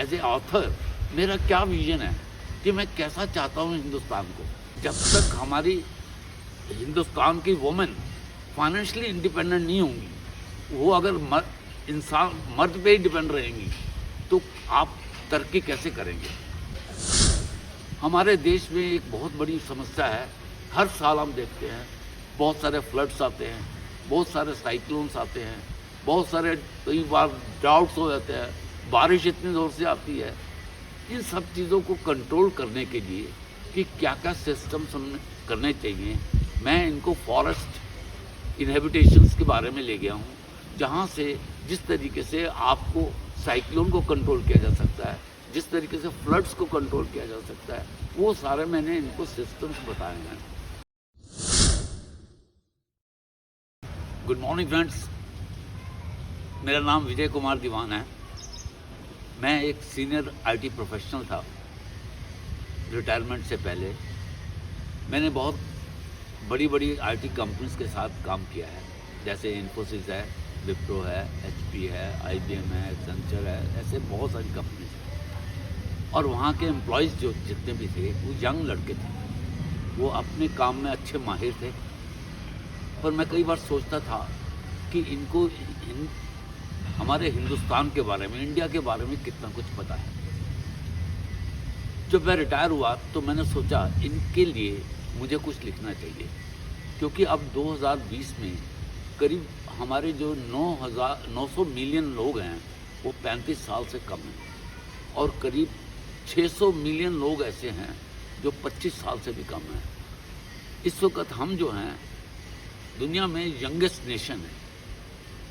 As a author मेरा क्या vision है कि मैं कैसा चाहता हूँ हिंदुस्तान को। जब तक हमारी हिंदुस्तान की वुमेन फाइनेंशियली इंडिपेंडेंट नहीं होंगी, वो अगर इंसान मर्द पे ही डिपेंड रहेंगी, तो आप तरक्की कैसे करेंगे। हमारे देश में एक बहुत बड़ी समस्या है, हर साल हम देखते हैं बहुत सारे फ्लड्स आते हैं, बहुत सारे साइक्लोन्स आते हैं, बहुत सारे कई बार ड्राउट्स हो जाते हैं, बारिश इतनी ज़ोर से आती है। इन सब चीज़ों को कंट्रोल करने के लिए कि क्या क्या सिस्टम्स हम करने चाहिए, मैं इनको फॉरेस्ट इनहेबिटेशंस के बारे में ले गया हूँ, जहाँ से जिस तरीके से आपको साइक्लोन को कंट्रोल किया जा सकता है, जिस तरीके से फ्लड्स को कंट्रोल किया जा सकता है, वो सारे मैंने इनको सिस्टम्स बताए हैं। गुड मॉर्निंग फ्रेंड्स, मेरा नाम विजय कुमार दीवान है। मैं एक सीनियर आईटी प्रोफेशनल था। रिटायरमेंट से पहले मैंने बहुत बड़ी बड़ी आईटी कंपनीज के साथ काम किया है, जैसे इन्फोसिस है, विप्रो है, एचपी है, आईबीएम है, एक्सेंचर है, ऐसे बहुत सारी कंपनीज हैं। और वहाँ के एम्प्लॉयज़ जो जितने भी थे वो यंग लड़के थे, वो अपने काम में अच्छे माहिर थे। पर मैं कई बार सोचता था कि इनको हमारे हिंदुस्तान के बारे में, इंडिया के बारे में कितना कुछ पता है। जब मैं रिटायर हुआ तो मैंने सोचा इनके लिए मुझे कुछ लिखना चाहिए, क्योंकि अब 2020 में करीब हमारे जो 900 मिलियन लोग हैं वो 35 साल से कम हैं, और करीब 600 मिलियन लोग ऐसे हैं जो 25 साल से भी कम हैं। इस वक्त हम जो हैं दुनिया में यंगेस्ट नेशन है,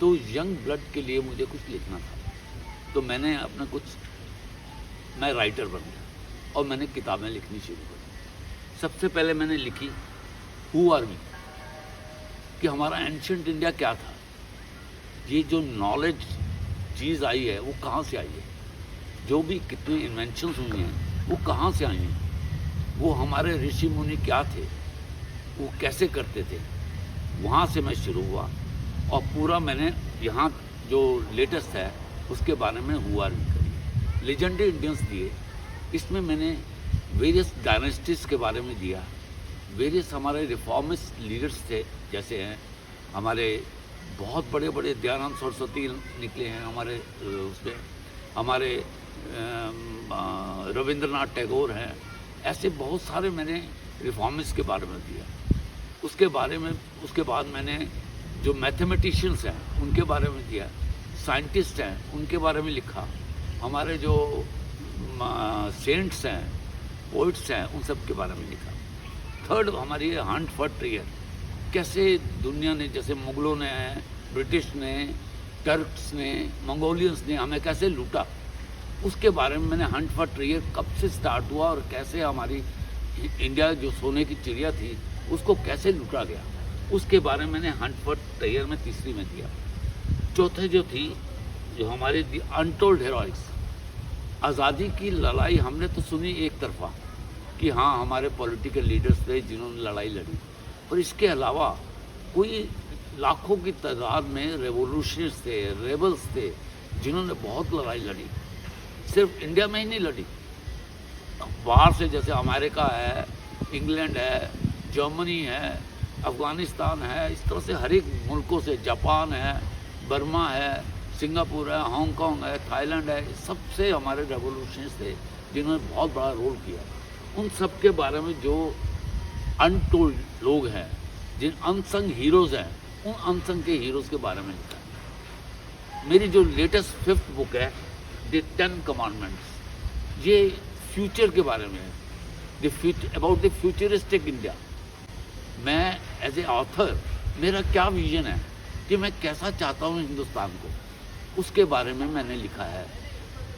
तो यंग ब्लड के लिए मुझे कुछ लिखना था। तो मैंने मैं राइटर बन गया और मैंने किताबें लिखनी शुरू की। सबसे पहले मैंने लिखी हु आर वी, कि हमारा एंशिएंट इंडिया क्या था। ये जो नॉलेज चीज़ आई है वो कहाँ से आई है, जो भी कितनी इन्वेंशंस हुई हैं वो कहाँ से आई हैं, वो हमारे ऋषि मुनि क्या थे, वो कैसे करते थे। वहाँ से मैं शुरू हुआ और पूरा मैंने यहाँ जो लेटेस्ट है उसके बारे में हुआ करी, लेजेंडरी इंडियंस दिए। इसमें मैंने वेरियस डायनेस्टीज़ के बारे में दिया, वेरियस हमारे रिफॉर्मिस्ट लीडर्स थे, जैसे हैं हमारे बहुत बड़े बड़े दयानंद सरस्वती निकले हैं हमारे उसमें, हमारे रविंद्रनाथ टैगोर हैं, ऐसे बहुत सारे मैंने रिफॉर्मिस्ट के बारे में दिया। उसके बाद मैंने जो मैथमेटिशियंस हैं उनके बारे में दिया, साइंटिस्ट हैं उनके बारे में लिखा, हमारे जो सेंट्स हैं, पोइट्स हैं, उन सब के बारे में लिखा। थर्ड हमारी हंट फॉर ट्रेजर, कैसे दुनिया ने, जैसे मुगलों ने, ब्रिटिश ने, टर्क्स ने, मंगोलियंस ने हमें कैसे लूटा, उसके बारे में मैंने हंट फॉर ट्रेजर कब से स्टार्ट हुआ और कैसे हमारी इंडिया जो सोने की चिड़िया थी उसको कैसे लूटा गया, उसके बारे में मैंने हंट फॉर ट्रेजर में तीसरी में दिया। चौथे जो थी जो हमारी दी अनटोल्ड हेरोइक्स, आज़ादी की लड़ाई हमने तो सुनी एक तरफा कि हाँ हमारे पॉलिटिकल लीडर्स थे जिन्होंने लड़ाई लड़ी, पर इसके अलावा कोई लाखों की तादाद में रेवोल्यूशनर्स थे, रेबल्स थे, जिन्होंने बहुत लड़ाई लड़ी। सिर्फ इंडिया में ही नहीं लड़ी, बाहर से जैसे अमेरिका है, इंग्लैंड है, जर्मनी है, अफ़गानिस्तान है, इस तरह से हर एक मुल्कों से, जापान है, बर्मा है, सिंगापुर है, हांगकांग है, थाईलैंड है, सबसे हमारे रेवोल्यूशनर्स थे जिन्होंने बहुत बड़ा रोल किया। उन सब के बारे में जो अनटोल्ड लोग हैं, जिन अनसंग हीरोज़ हैं, उन अनसंग के हीरोज़ के बारे में लिखा है। मेरी जो लेटेस्ट 5th बुक है द 10 कमांडमेंट्स, ये फ्यूचर के बारे में है, अबाउट द फ्यूचरिस्टिक इंडिया। मैं एज ए ऑथर मेरा क्या विजन है कि मैं कैसा चाहता हूँ हिंदुस्तान को, उसके बारे में मैंने लिखा है।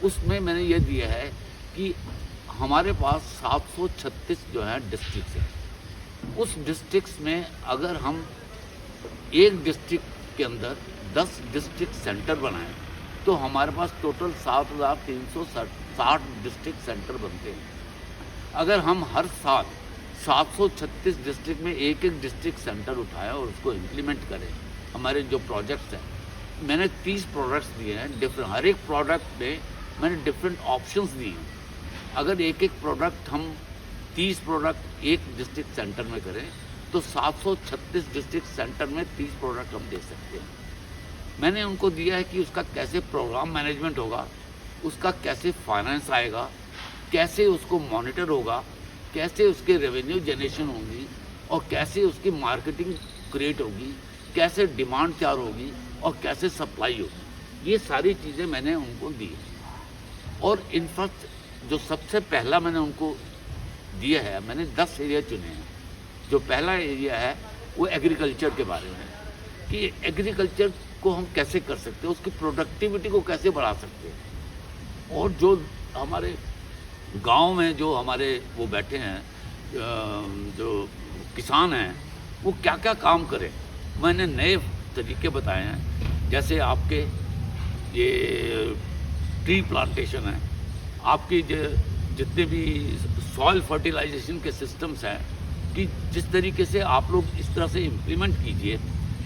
उसमें मैंने ये दिया है कि हमारे पास 736 जो है डिस्ट्रिक्ट्स हैं। उस डिस्ट्रिक्ट्स में अगर हम एक डिस्ट्रिक्ट के अंदर 10 डिस्ट्रिक्ट सेंटर बनाएं तो हमारे पास टोटल 7,360 डिस्ट्रिक्ट सेंटर बनते हैं। अगर हम हर साल 736 डिस्ट्रिक्ट में एक एक डिस्ट्रिक्ट सेंटर उठाएं और उसको इम्प्लीमेंट करें, हमारे जो प्रोजेक्ट्स हैं, मैंने 30 प्रोडक्ट्स दिए हैं डिफरेंट, हर एक प्रोडक्ट में मैंने डिफरेंट ऑप्शंस दिए हैं। अगर एक एक प्रोडक्ट हम 30 प्रोडक्ट एक डिस्ट्रिक्ट सेंटर में करें तो 736 डिस्ट्रिक्ट सेंटर में 30 प्रोडक्ट हम दे सकते हैं। मैंने उनको दिया है कि उसका कैसे प्रोग्राम मैनेजमेंट होगा, उसका कैसे फाइनेंस आएगा, कैसे उसको मॉनिटर होगा, कैसे उसके रेवेन्यू जनरेशन होगी और कैसे उसकी मार्केटिंग क्रिएट होगी, कैसे डिमांड तैयार होगी और कैसे सप्लाई होगी। ये सारी चीज़ें मैंने उनको दी। और इनफैक्ट जो सबसे पहला मैंने उनको दिया है, मैंने 10 एरिया चुने हैं। जो पहला एरिया है वो एग्रीकल्चर के बारे में, कि एग्रीकल्चर को हम कैसे कर सकते हैं, उसकी प्रोडक्टिविटी को कैसे बढ़ा सकते हैं। और जो हमारे गांव में जो हमारे वो बैठे हैं, जो किसान हैं, वो क्या क्या काम करें, मैंने नए तरीके बताए हैं। जैसे आपके ये ट्री प्लांटेशन है, आपकी जितने भी सॉइल फर्टिलाइजेशन के सिस्टम्स हैं, कि जिस तरीके से आप लोग इस तरह से इम्प्लीमेंट कीजिए,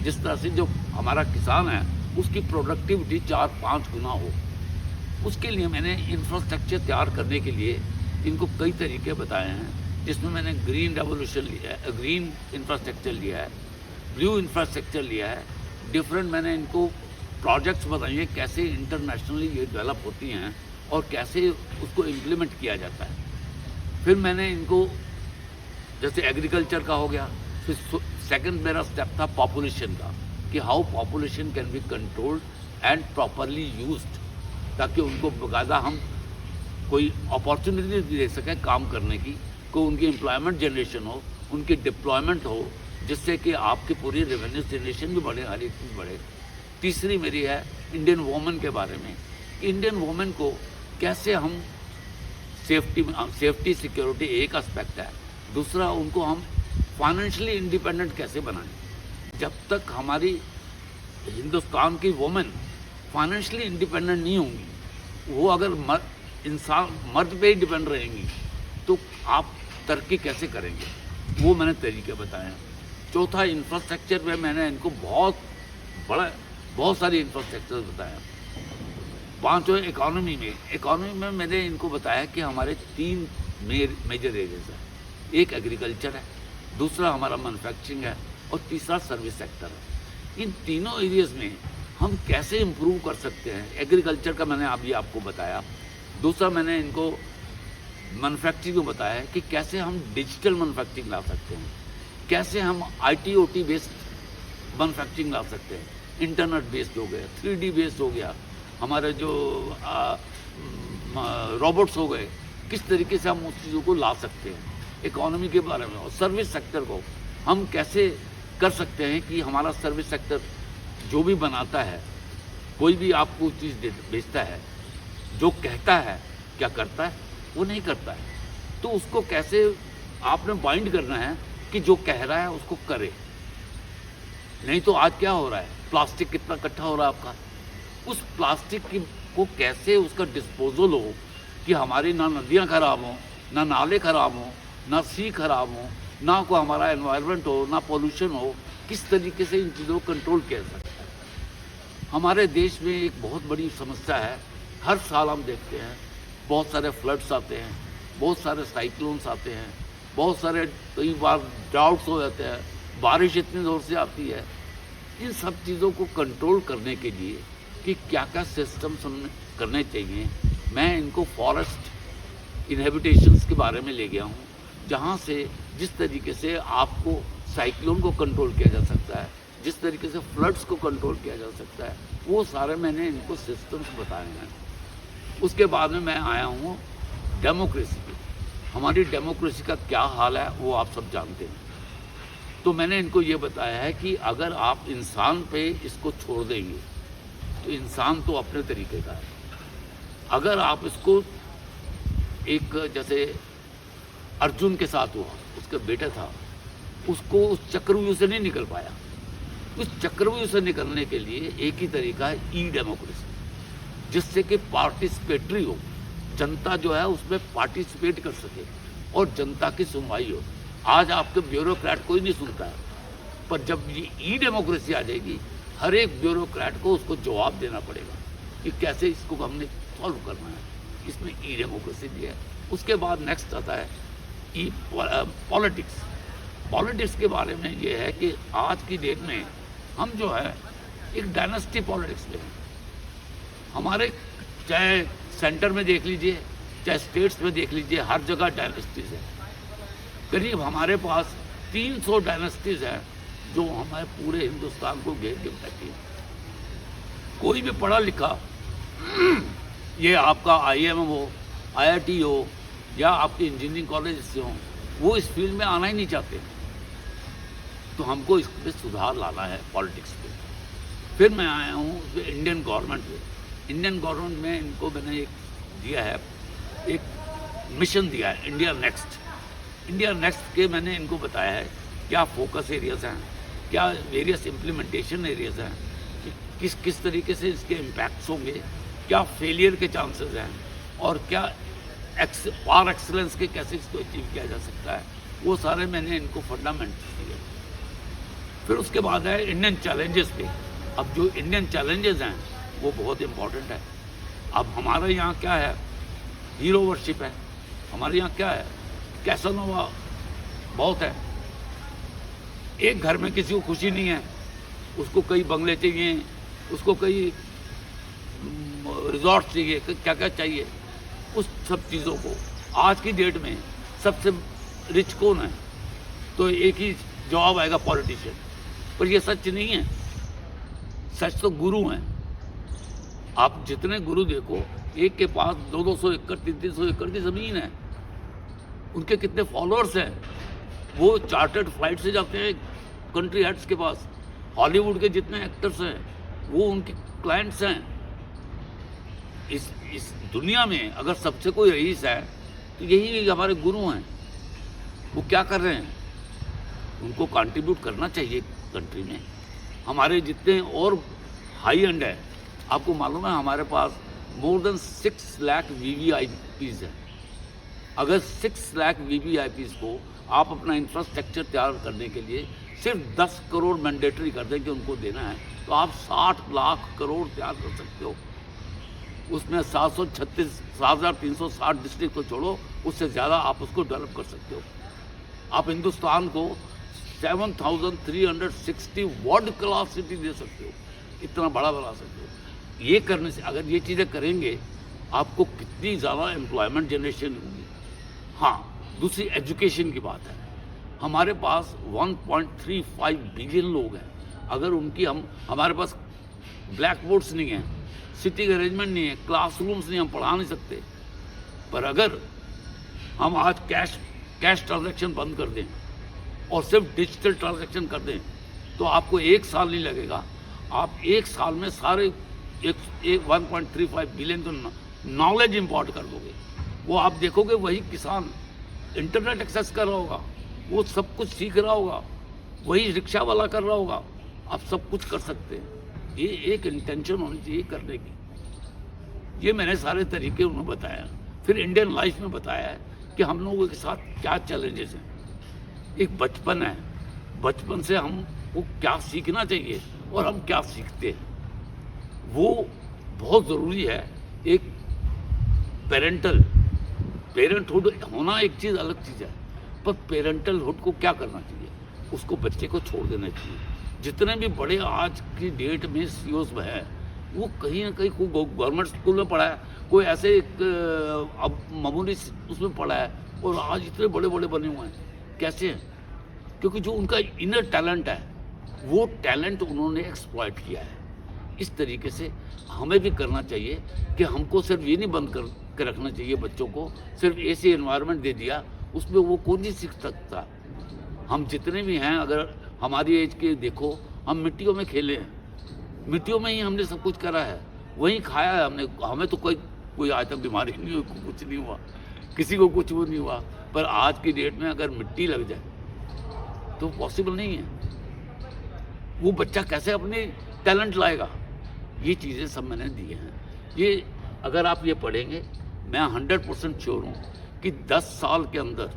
जिस तरह से जो हमारा किसान है उसकी प्रोडक्टिविटी 4-5 गुना हो। उसके लिए मैंने इंफ्रास्ट्रक्चर तैयार करने के लिए इनको कई तरीके बताए हैं, जिसमें मैंने ग्रीन रेवोल्यूशन लिया है, ग्रीन इंफ्रास्ट्रक्चर लिया है, ब्लू इंफ्रास्ट्रक्चर लिया है। डिफरेंट मैंने इनको प्रोजेक्ट्स बताई हैं कैसे इंटरनेशनली ये डेवलप होती हैं और कैसे उसको इम्प्लीमेंट किया जाता है। फिर मैंने इनको जैसे एग्रीकल्चर का हो गया, फिर सेकंड मेरा स्टेप था पॉपुलेशन का, कि how population can be controlled and properly used, ताकि उनको बाकायदा हम कोई अपॉर्चुनिटी दे सकें काम करने की, को उनकी एम्प्लॉयमेंट जनरेशन हो, उनकी डिप्लॉयमेंट हो, जिससे कि आपकी पूरी रेवेन्यू जनरेशन भी बढ़े, हर एक चीज़ बढ़े। तीसरी मेरी है इंडियन वुमेन के बारे में। इंडियन वुमेन को कैसे हम सेफ्टी सिक्योरिटी एक एस्पेक्ट है, दूसरा उनको हम फाइनेंशियली इंडिपेंडेंट कैसे बनाएं। जब तक हमारी हिंदुस्तान की वुमेन फाइनेंशियली इंडिपेंडेंट नहीं होंगी, वो अगर मर्द पे ही डिपेंड रहेंगी, तो आप तरक्की कैसे करेंगे, वो मैंने तरीके बताए हैं। चौथा इंफ्रास्ट्रक्चर में मैंने इनको बहुत सारी इंफ्रास्ट्रक्चर बताया। पांचों इकोनॉमी में मैंने इनको बताया कि हमारे 3 मेजर एरियाज हैं। एक एग्रीकल्चर है, दूसरा हमारा मैन्युफैक्चरिंग है और तीसरा सर्विस सेक्टर है। इन तीनों एरियाज में हम कैसे इम्प्रूव कर सकते हैं। एग्रीकल्चर का मैंने अभी आपको बताया। दूसरा मैंने इनको मैन्युफैक्चरिंग को बताया है कि कैसे हम डिजिटल मैन्युफैक्चरिंग ला सकते हैं, कैसे हम IT/OT बेस्ड मैन्युफैक्चरिंग ला सकते हैं, इंटरनेट बेस्ड हो गया, 3D बेस्ड हो गया, हमारे जो रोबोट्स हो गए, किस तरीके से हम उस चीज़ों को ला सकते हैं इकोनॉमी के बारे में। और सर्विस सेक्टर को हम कैसे कर सकते हैं कि हमारा सर्विस सेक्टर जो भी बनाता है, कोई भी आपको चीज़ बेचता है, जो कहता है क्या करता है, वो नहीं करता है, तो उसको कैसे आपने बाइंड करना है कि जो कह रहा है उसको करे। नहीं तो आज क्या हो रहा है, प्लास्टिक कितना इकट्ठा हो रहा है आपका, उस प्लास्टिक को कैसे उसका डिस्पोजल हो कि हमारी ना नदियाँ खराब हों, ना नाले खराब हों, ना सी खराब हो, ना को हमारा एनवायरनमेंट हो, ना पोल्यूशन हो। किस तरीके से इन चीज़ों को कंट्रोल किया जा सकता है। हमारे देश में एक बहुत बड़ी समस्या है, हर साल हम देखते हैं बहुत सारे फ्लड्स आते हैं, बहुत सारे साइक्लोन्स आते हैं, बहुत सारे कई बार ड्राउट्स हो जाते हैं, बारिश इतनी ज़ोर से आती है। इन सब चीज़ों को कंट्रोल करने के लिए कि क्या क्या सिस्टम्स हमें करने चाहिए, मैं इनको फॉरेस्ट इनहेबिटेशंस के बारे में ले गया हूँ, जहाँ से जिस तरीके से आपको साइक्लोन को कंट्रोल किया जा सकता है, जिस तरीके से फ्लड्स को कंट्रोल किया जा सकता है, वो सारे मैंने इनको सिस्टम्स बताए हैं। उसके बाद में मैं आया हूँ डेमोक्रेसी पे। हमारी डेमोक्रेसी का क्या हाल है वो आप सब जानते हैं। तो मैंने इनको ये बताया है कि अगर आप इंसान पे इसको छोड़ देंगे तो इंसान तो अपने तरीके का है। अगर आप इसको एक जैसे अर्जुन के साथ हुआ, उसका बेटा था, उसको उस चक्रव्यूह से नहीं निकल पाया। उस चक्रव्यूह से निकलने के लिए एक ही तरीका है, ई डेमोक्रेसी, जिससे कि पार्टिसिपेटरी हो, जनता जो है उसमें पार्टिसिपेट कर सके और जनता की सुनवाई हो। आज आपके ब्यूरोक्रेट कोई नहीं सुनता है, पर जब ये ई डेमोक्रेसी आ जाएगी, हर एक ब्यूरोक्रेट को उसको जवाब देना पड़ेगा कि कैसे इसको हमने सॉल्व करना है। इसमें ई डेमोक्रेसी भी है। उसके बाद नेक्स्ट आता है ई पॉलिटिक्स। पॉलिटिक्स के बारे में ये है कि आज की डेट में हम जो है एक डायनेस्टी पॉलिटिक्स में हैं। हमारे चाहे सेंटर में देख लीजिए, चाहे स्टेट्स में देख लीजिए, हर जगह डायनेस्टीज है। करीब हमारे पास 300 डायनेस्टीज हैं जो हमारे पूरे हिंदुस्तान को घेर के बैठी है। कोई भी पढ़ा लिखा, ये आपका IIM हो, IIT हो या आपके इंजीनियरिंग कॉलेज से हो, वो इस फील्ड में आना ही नहीं चाहते। तो हमको इस पर सुधार लाना है पॉलिटिक्स पे। फिर मैं आया हूँ इंडियन गवर्नमेंट में। इंडियन गवर्नमेंट में इनको मैंने एक दिया है, एक मिशन दिया है, इंडिया नेक्स्ट। इंडिया नेक्स्ट के मैंने इनको बताया है क्या फोकस एरियाज हैं, क्या वेरियस इम्प्लीमेंटेशन एरियाज हैं, कि किस तरीके से इसके इम्पैक्ट्स होंगे, क्या फेलियर के चांसेस हैं और क्या पार एक्सलेंस के कैसे इसको अचीव किया जा सकता है। वो सारे मैंने इनको फंडामेंट्स दिए। फिर उसके बाद है इंडियन चैलेंजेस पे। अब जो इंडियन चैलेंजेस हैं वो बहुत इम्पॉर्टेंट है। अब हमारे यहाँ क्या है, हीरो वर्शिप है। हमारे यहाँ क्या है, कैसानोवा बहुत है। एक घर में किसी को खुशी नहीं है, उसको कई बंगले चाहिए, उसको कई रिजॉर्ट चाहिए, क्या क्या चाहिए। उस सब चीज़ों को आज की डेट में सबसे रिच कौन है, तो एक ही जवाब आएगा, पॉलिटिशियन। पर ये सच नहीं है। सच तो गुरु हैं। आप जितने गुरु देखो, एक के पास 200-200 एकड़ 300-300 एकड़ की ज़मीन है, उनके कितने फॉलोअर्स हैं। वो चार्टर्ड फ्लाइट से जाते हैं कंट्री हेड्स के पास। हॉलीवुड के जितने एक्टर्स हैं वो उनके क्लाइंट्स हैं। इस दुनिया में अगर सबसे कोई रईस है तो यही हमारे गुरु हैं। वो क्या कर रहे हैं, उनको कंट्रीब्यूट करना चाहिए कंट्री में। हमारे जितने और हाई एंड है, आपको मालूम है हमारे पास मोर देन 6 लाख VVIPs हैं। अगर 6 लाख VVIPs को आप अपना इंफ्रास्ट्रक्चर तैयार करने के लिए सिर्फ 10 करोड़ मैंडेटरी कर दें कि उनको देना है, तो आप 60 लाख करोड़ तैयार कर सकते हो। उसमें 7,360 डिस्ट्रिक्ट को छोड़ो, उससे ज़्यादा आप उसको डेवलप कर सकते हो। आप हिंदुस्तान को 7,360 वर्ल्ड क्लास सिटी दे सकते हो, इतना बड़ा बना सकते हो। ये करने से, अगर ये चीज़ें करेंगे, आपको कितनी ज़्यादा एम्प्लॉयमेंट जनरेशन होगी। हाँ, दूसरी एजुकेशन की बात है। हमारे पास 1.35 बिलियन लोग हैं। अगर उनकी हमारे पास ब्लैक बोर्ड्स नहीं हैं, सिटिंग अरेंजमेंट नहीं है, क्लासरूम्स नहीं, हम पढ़ा नहीं सकते। पर अगर हम आज कैश ट्रांजैक्शन बंद कर दें और सिर्फ डिजिटल ट्रांजैक्शन कर दें, तो आपको 1 साल नहीं लगेगा। आप 1 साल में सारे 1.35 बिलियन को नॉलेज इंपोर्ट कर दोगे। वो आप देखोगे, वही किसान इंटरनेट एक्सेस कर रहा होगा, वो सब कुछ सीख रहा होगा, वही रिक्शा वाला कर रहा होगा। आप सब कुछ कर सकते हैं। ये एक इंटेंशन होनी चाहिए करने की। ये मैंने सारे तरीके उन्हें बताया। फिर इंडियन लाइफ में बताया है कि हम लोगों के साथ क्या चैलेंजेस हैं। एक बचपन है, बचपन से हमको क्या सीखना चाहिए और हम क्या सीखते हैं, वो बहुत ज़रूरी है। एक पेरेंटहुड होना एक चीज़, अलग चीज़ है, पर पेरेंटलहुड को क्या करना चाहिए, उसको बच्चे को छोड़ देना चाहिए। जितने भी बड़े आज की डेट में CEOs में है, वो कहीं ना कहीं कोई गवर्नमेंट स्कूल में पढ़ा है, कोई ऐसे अब मामूली उसमें पढ़ा है, और आज इतने बड़े बड़े बने हुए हैं। कैसे हैं? क्योंकि जो उनका इनर टैलेंट है, वो टैलेंट उन्होंने एक्सप्लॉइट किया है। इस तरीके से हमें भी करना चाहिए कि हमको सिर्फ ये नहीं बंद कर रखना चाहिए बच्चों को, सिर्फ ऐसे एनवायरनमेंट दे दिया, उसमें वो कौन नहीं सीख सकता। हम जितने भी हैं, अगर हमारी एज के देखो, हम मिट्टियों में खेले हैं, मिट्टियों में ही हमने सब कुछ करा है, वहीं खाया है हमने। हमें तो कोई आज तक बीमारी नहीं हुई, कुछ नहीं हुआ, किसी को कुछ वो नहीं हुआ। पर आज की डेट में अगर मिट्टी लग जाए तो पॉसिबल नहीं है। वो बच्चा कैसे अपने टैलेंट लाएगा। ये चीज़ें सब मैंने दी हैं। ये अगर आप ये पढ़ेंगे, मैं 100% श्योर हूँ कि 10 साल के अंदर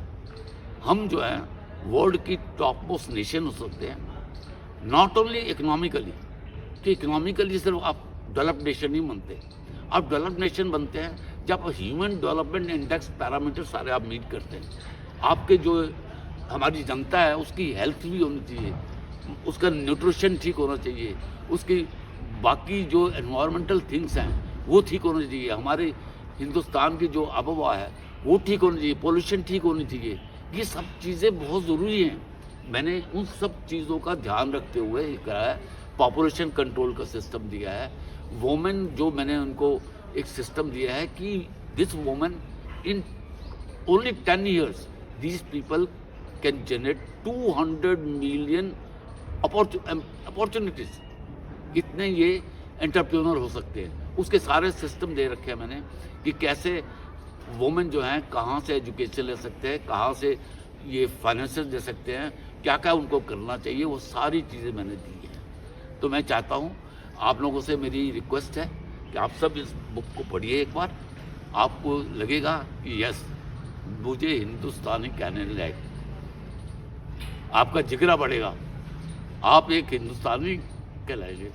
हम जो है वर्ल्ड की टॉप मोस्ट नेशन हो सकते हैं। नॉट ओनली इकोनॉमिकली, कि इकोनॉमिकली सिर्फ आप डेवलप्ड नेशन नहीं बनते, आप डेवलप्ड नेशन बनते हैं जब ह्यूमन डेवलपमेंट इंडेक्स पैरामीटर सारे आप मीट करते हैं। आपके जो हमारी जनता है उसकी हेल्थ भी होनी चाहिए, उसका न्यूट्रिशन ठीक होना चाहिए, उसकी बाकी जो एनवायरमेंटल थिंग्स हैं वो ठीक होना चाहिए, हमारे हिंदुस्तान की जो आबोहवा है वो ठीक होनी चाहिए, पोल्यूशन ठीक होनी चाहिए। ये सब चीज़ें बहुत ज़रूरी हैं। मैंने उन सब चीज़ों का ध्यान रखते हुए ये करा है। पॉपुलेशन कंट्रोल का सिस्टम दिया है। वोमेन जो मैंने उनको एक सिस्टम दिया है कि this women in only 10 years these people can generate 200 million opportunities. इतने ये एंटरप्रेन्योर हो सकते हैं। उसके सारे सिस्टम दे रखे हैं मैंने कि कैसे वुमेन जो हैं कहाँ से एजुकेशन ले सकते हैं, कहाँ से ये फाइनेंशियल दे सकते हैं, क्या क्या उनको करना चाहिए, वो सारी चीज़ें मैंने दी हैं। तो मैं चाहता हूँ आप लोगों से मेरी रिक्वेस्ट है कि आप सब इस बुक को पढ़िए एक बार। आपको लगेगा कि यस मुझे हिंदुस्तानी कहने लायक, आपका जिगरा बढ़ेगा, आप एक हिंदुस्तानी कहलाएंगे।